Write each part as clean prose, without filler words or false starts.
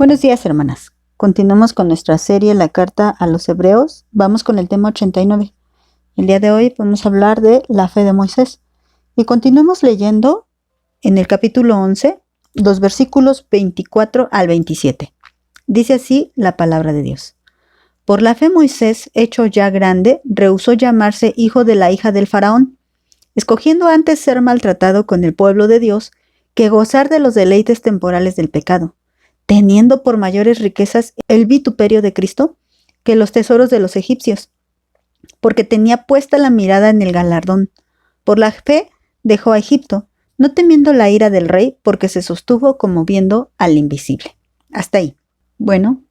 Buenos días, hermanas. Continuamos con nuestra serie La Carta a los Hebreos. Vamos con el tema 89. El día de hoy vamos a hablar de la fe de Moisés. Y continuamos leyendo en el capítulo 11, los versículos 24 al 27. Dice así la palabra de Dios. Por la fe Moisés, hecho ya grande, rehusó llamarse hijo de la hija del faraón, escogiendo antes ser maltratado con el pueblo de Dios que gozar de los deleites temporales del pecado, teniendo por mayores riquezas el vituperio de Cristo que los tesoros de los egipcios, porque tenía puesta la mirada en el galardón. Por la fe dejó a Egipto, no temiendo la ira del rey, porque se sostuvo como viendo al invisible. Hasta ahí. Bueno,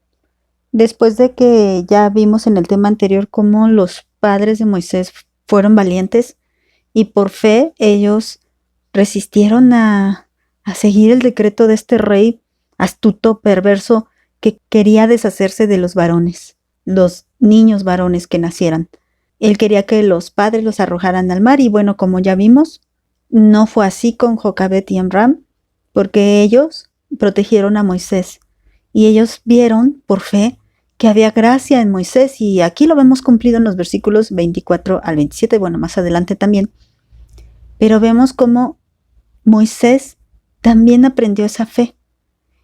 después de que ya vimos en el tema anterior cómo los padres de Moisés fueron valientes y por fe ellos resistieron a seguir el decreto de este rey astuto, perverso, que quería deshacerse de los varones, los niños varones que nacieran. Él quería que los padres los arrojaran al mar y bueno, como ya vimos, no fue así con Jocabet y Amram, porque ellos protegieron a Moisés y ellos vieron por fe que había gracia en Moisés y aquí lo vemos cumplido en los versículos 24 al 27, bueno, más adelante también. Pero vemos cómo Moisés también aprendió esa fe,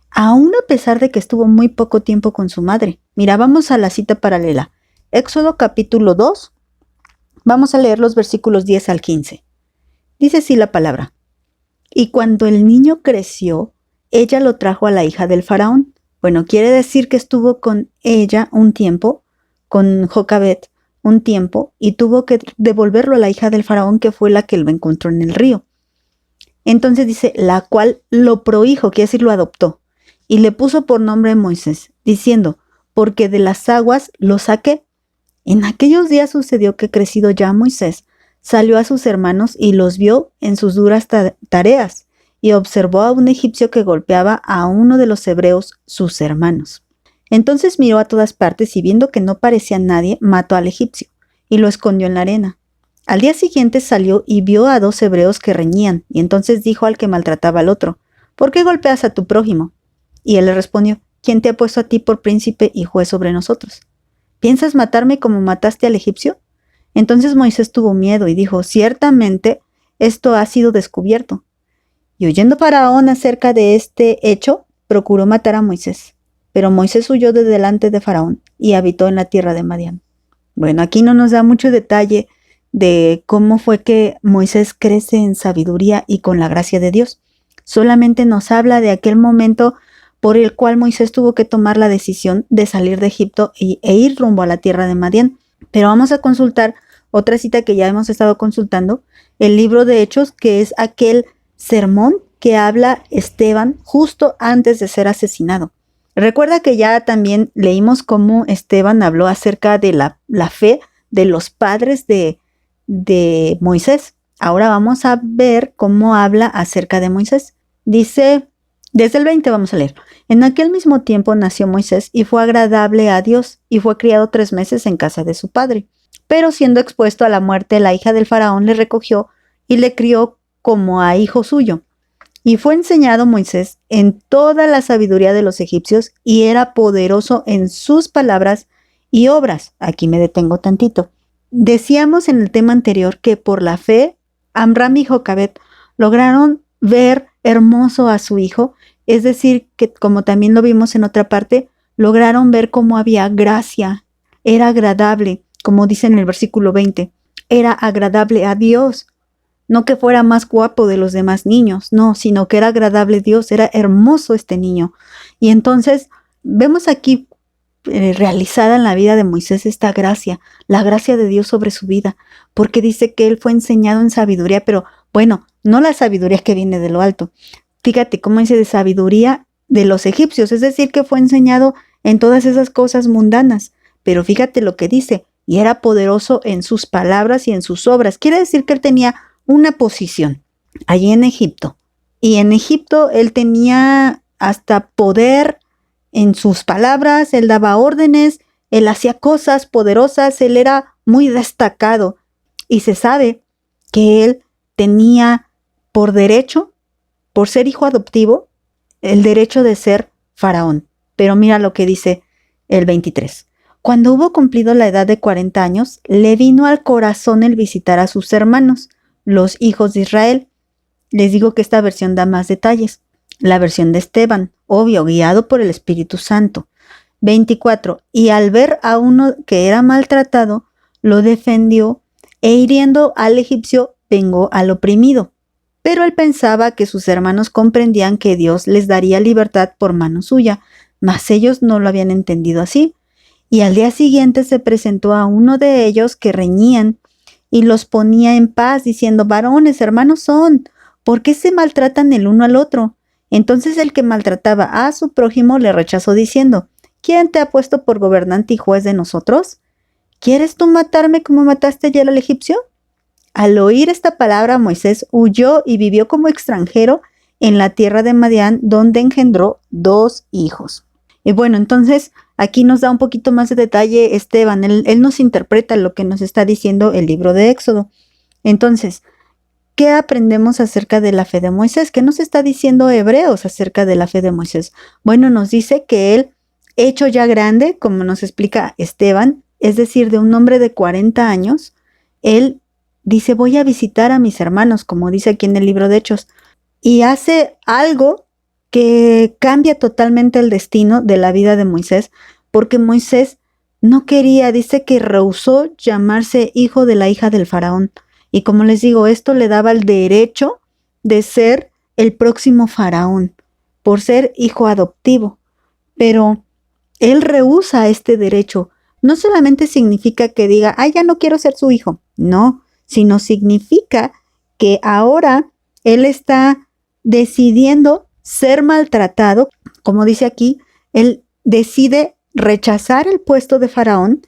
aún a pesar de que estuvo muy poco tiempo con su madre. Mira, vamos a la cita paralela. Éxodo capítulo 2, vamos a leer los versículos 10 al 15. Dice así la palabra. Y cuando el niño creció, ella lo trajo a la hija del faraón. Bueno, quiere decir que estuvo con ella un tiempo, con Jocabet un tiempo, y tuvo que devolverlo a la hija del faraón, que fue la que lo encontró en el río. Entonces dice, la cual lo prohijo, quiere decir lo adoptó, y le puso por nombre Moisés, diciendo, porque de las aguas lo saqué. En aquellos días sucedió que crecido ya Moisés, salió a sus hermanos y los vio en sus duras tareas, y observó a un egipcio que golpeaba a uno de los hebreos, sus hermanos. Entonces miró a todas partes y viendo que no parecía nadie, mató al egipcio, y lo escondió en la arena. Al día siguiente salió y vio a 2 hebreos que reñían, y entonces dijo al que maltrataba al otro, ¿por qué golpeas a tu prójimo? Y él le respondió, ¿quién te ha puesto a ti por príncipe y juez sobre nosotros? ¿Piensas matarme como mataste al egipcio? Entonces Moisés tuvo miedo y dijo, ciertamente esto ha sido descubierto. Y oyendo Faraón acerca de este hecho, procuró matar a Moisés. Pero Moisés huyó de delante de Faraón y habitó en la tierra de Madián. Bueno, aquí no nos da mucho detalle de cómo fue que Moisés crece en sabiduría y con la gracia de Dios. Solamente nos habla de aquel momento por el cual Moisés tuvo que tomar la decisión de salir de Egipto e ir rumbo a la tierra de Madián. Pero vamos a consultar otra cita que ya hemos estado consultando, el libro de Hechos, que es aquel sermón que habla Esteban justo antes de ser asesinado. Recuerda que ya también leímos cómo Esteban habló acerca de la fe de los padres de Moisés. Ahora vamos a ver cómo habla acerca de Moisés. Dice, desde el 20 vamos a leer. En aquel mismo tiempo nació Moisés y fue agradable a Dios y fue criado 3 meses en casa de su padre. Pero siendo expuesto a la muerte, la hija del faraón le recogió y le crió como a hijo suyo. Y fue enseñado Moisés en toda la sabiduría de los egipcios y era poderoso en sus palabras y obras. Aquí me detengo tantito. Decíamos en el tema anterior que por la fe, Amram y Jocabet lograron ver hermoso a su hijo, es decir, que como también lo vimos en otra parte, lograron ver cómo había gracia, era agradable, como dice en el versículo 20, era agradable a Dios, no que fuera más guapo de los demás niños, no, sino que era agradable a Dios, era hermoso este niño. Y entonces vemos aquí realizada en la vida de Moisés esta gracia, la gracia de Dios sobre su vida, porque dice que él fue enseñado en sabiduría, pero bueno, no la sabiduría que viene de lo alto. Fíjate cómo dice de sabiduría de los egipcios, es decir, que fue enseñado en todas esas cosas mundanas, pero fíjate lo que dice, y era poderoso en sus palabras y en sus obras. Quiere decir que él tenía una posición allí en Egipto, y en Egipto él tenía hasta poder en sus palabras, él daba órdenes, él hacía cosas poderosas, él era muy destacado y se sabe que él tenía por derecho, por ser hijo adoptivo, el derecho de ser faraón. Pero mira lo que dice el 23. Cuando hubo cumplido la edad de 40 años, le vino al corazón el visitar a sus hermanos, los hijos de Israel. Les digo que esta versión da más detalles. La versión de Esteban, obvio, guiado por el Espíritu Santo. 24. Y al ver a uno que era maltratado, lo defendió e hiriendo al egipcio, vengó al oprimido. Pero él pensaba que sus hermanos comprendían que Dios les daría libertad por mano suya, mas ellos no lo habían entendido así. Y al día siguiente se presentó a uno de ellos que reñían y los ponía en paz, diciendo: varones, hermanos son, ¿por qué se maltratan el uno al otro? Entonces el que maltrataba a su prójimo le rechazó diciendo: ¿quién te ha puesto por gobernante y juez de nosotros? ¿Quieres tú matarme como mataste ayer al egipcio? Al oír esta palabra, Moisés huyó y vivió como extranjero en la tierra de Madián, donde engendró 2 hijos. Y bueno, entonces aquí nos da un poquito más de detalle Esteban. Él nos interpreta lo que nos está diciendo el libro de Éxodo. Entonces, ¿qué aprendemos acerca de la fe de Moisés? ¿Qué nos está diciendo Hebreos acerca de la fe de Moisés? Bueno, nos dice que él, hecho ya grande, como nos explica Esteban, es decir, de un hombre de 40 años, él dice: voy a visitar a mis hermanos, como dice aquí en el libro de Hechos, y hace algo que cambia totalmente el destino de la vida de Moisés, porque Moisés no quería, dice que rehusó llamarse hijo de la hija del faraón. Y como les digo, esto le daba el derecho de ser el próximo faraón, por ser hijo adoptivo. Pero él rehúsa este derecho. No solamente significa que diga: ay, ya no quiero ser su hijo. No, sino significa que ahora él está decidiendo ser maltratado. Como dice aquí, él decide rechazar el puesto de faraón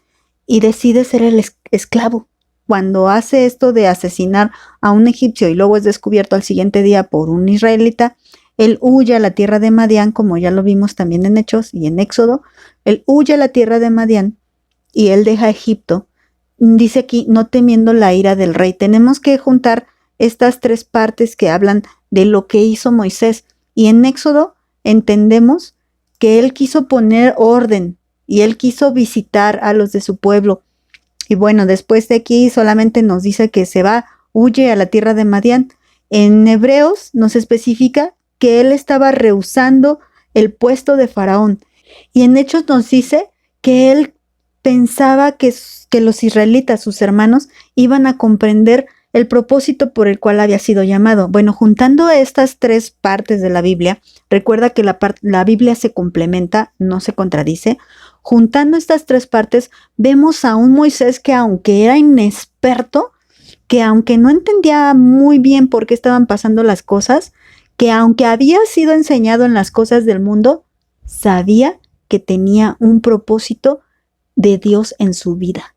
y decide ser el esclavo. Cuando hace esto de asesinar a un egipcio y luego es descubierto al siguiente día por un israelita, él huye a la tierra de Madián, como ya lo vimos también en Hechos y en Éxodo. Él huye a la tierra de Madián y él deja Egipto. Dice aquí: no temiendo la ira del rey. Tenemos que juntar estas 3 partes que hablan de lo que hizo Moisés. Y en Éxodo entendemos que él quiso poner orden y él quiso visitar a los de su pueblo. Y bueno, después de aquí solamente nos dice que se va, huye a la tierra de Madián. En Hebreos nos especifica que él estaba rehusando el puesto de faraón. Y en Hechos nos dice que él pensaba que los israelitas, sus hermanos, iban a comprender el propósito por el cual había sido llamado. Bueno, juntando estas 3 partes de la Biblia, recuerda que la Biblia se complementa, no se contradice. Juntando estas 3 partes, vemos a un Moisés que, aunque era inexperto, que aunque no entendía muy bien por qué estaban pasando las cosas, que aunque había sido enseñado en las cosas del mundo, sabía que tenía un propósito de Dios en su vida.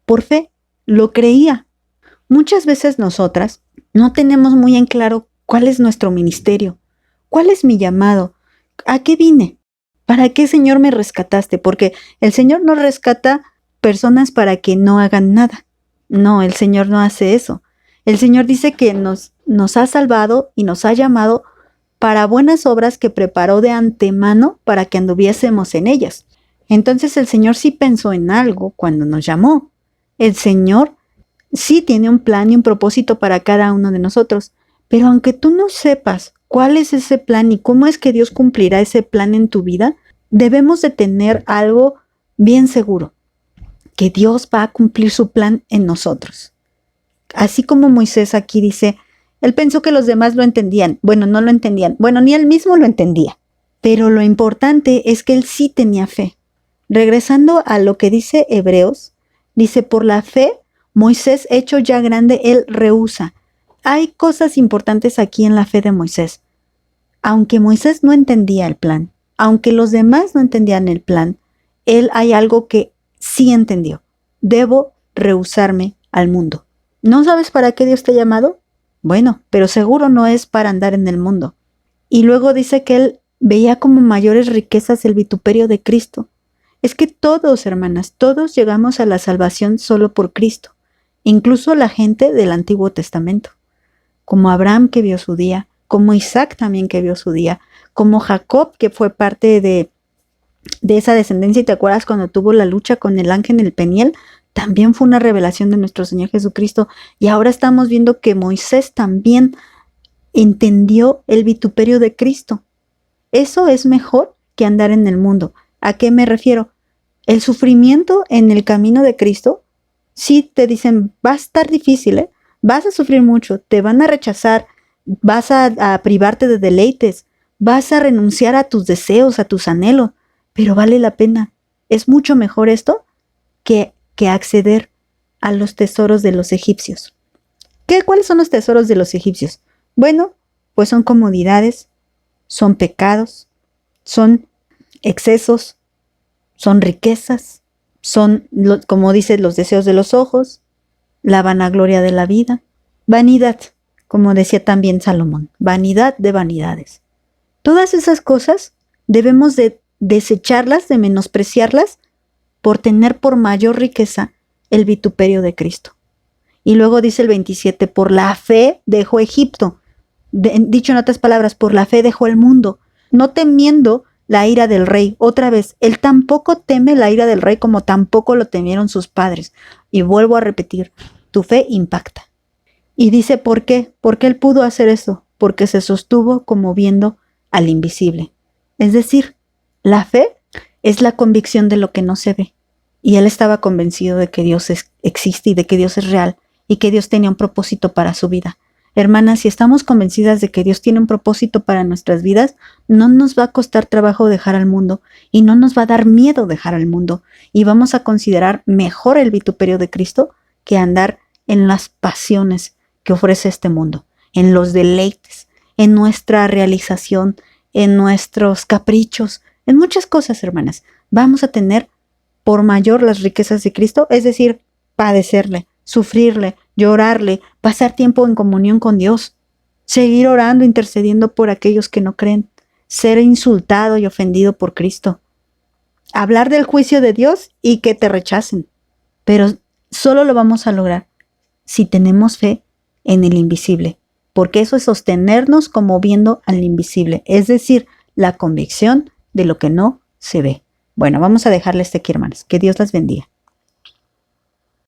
Por fe, lo creía. Muchas veces nosotras no tenemos muy en claro cuál es nuestro ministerio, cuál es mi llamado, a qué vine, para qué, Señor, me rescataste, porque el Señor no rescata personas para que no hagan nada. No, el Señor no hace eso. El Señor dice que nos ha salvado y nos ha llamado para buenas obras que preparó de antemano para que anduviésemos en ellas. Entonces el Señor sí pensó en algo cuando nos llamó. El Señor sí tiene un plan y un propósito para cada uno de nosotros, pero aunque tú no sepas cuál es ese plan y cómo es que Dios cumplirá ese plan en tu vida, debemos de tener algo bien seguro, que Dios va a cumplir su plan en nosotros. Así como Moisés aquí dice, él pensó que los demás lo entendían. Bueno, no lo entendían. Bueno, ni él mismo lo entendía. Pero lo importante es que él sí tenía fe. Regresando a lo que dice Hebreos, dice: por la fe, Moisés, hecho ya grande, él rehúsa. Hay cosas importantes aquí en la fe de Moisés. Aunque Moisés no entendía el plan, aunque los demás no entendían el plan, él hay algo que sí entendió. Debo rehusarme al mundo. ¿No sabes para qué Dios te ha llamado? Bueno, pero seguro no es para andar en el mundo. Y luego dice que él veía como mayores riquezas el vituperio de Cristo. Es que todos, hermanas, todos llegamos a la salvación solo por Cristo, incluso la gente del Antiguo Testamento, como Abraham, que vio su día, como Isaac también, que vio su día, como Jacob, que fue parte de de esa descendencia. Y te acuerdas cuando tuvo la lucha con el ángel en el Peniel, también fue una revelación de nuestro Señor Jesucristo. Y ahora estamos viendo que Moisés también entendió el vituperio de Cristo. Eso es mejor que andar en el mundo. ¿A qué me refiero? El sufrimiento en el camino de Cristo, sí te dicen, va a estar difícil, ¿eh? Vas a sufrir mucho, te van a rechazar, vas a privarte de deleites, vas a renunciar a tus deseos, a tus anhelos, pero vale la pena. Es mucho mejor esto que acceder a los tesoros de los egipcios. ¿Cuáles son los tesoros de los egipcios? Bueno, pues son comodidades, son pecados, son excesos, son riquezas, son, como dice, los deseos de los ojos, la vanagloria de la vida, vanidad, como decía también Salomón, vanidad de vanidades. Todas esas cosas debemos de desecharlas, de menospreciarlas, por tener por mayor riqueza el vituperio de Cristo. Y luego dice el 27, por la fe dejó Egipto. Dicho en otras palabras, por la fe dejó el mundo, no temiendo la ira del rey. Otra vez, él tampoco teme la ira del rey como tampoco lo temieron sus padres. Y vuelvo a repetir, tu fe impacta. Y dice, ¿por qué? ¿Por qué él pudo hacer eso? Porque se sostuvo como viendo al invisible. Es decir, la fe es la convicción de lo que no se ve. Y él estaba convencido de que Dios existe y de que Dios es real y que Dios tenía un propósito para su vida. Hermanas, si estamos convencidas de que Dios tiene un propósito para nuestras vidas, no nos va a costar trabajo dejar al mundo y no nos va a dar miedo dejar al mundo. Y vamos a considerar mejor el vituperio de Cristo que andar en las pasiones que ofrece este mundo, en los deleites, en nuestra realización, en nuestros caprichos, en muchas cosas, hermanas. Vamos a tener por mayor las riquezas de Cristo, es decir, padecerle, sufrirle, llorarle, pasar tiempo en comunión con Dios, seguir orando, intercediendo por aquellos que no creen, ser insultado y ofendido por Cristo, hablar del juicio de Dios y que te rechacen. Pero solo lo vamos a lograr si tenemos fe en el invisible, porque eso es sostenernos como viendo al invisible, es decir, la convicción de lo que no se ve. Bueno, vamos a dejarles aquí, hermanos. Que Dios las bendiga.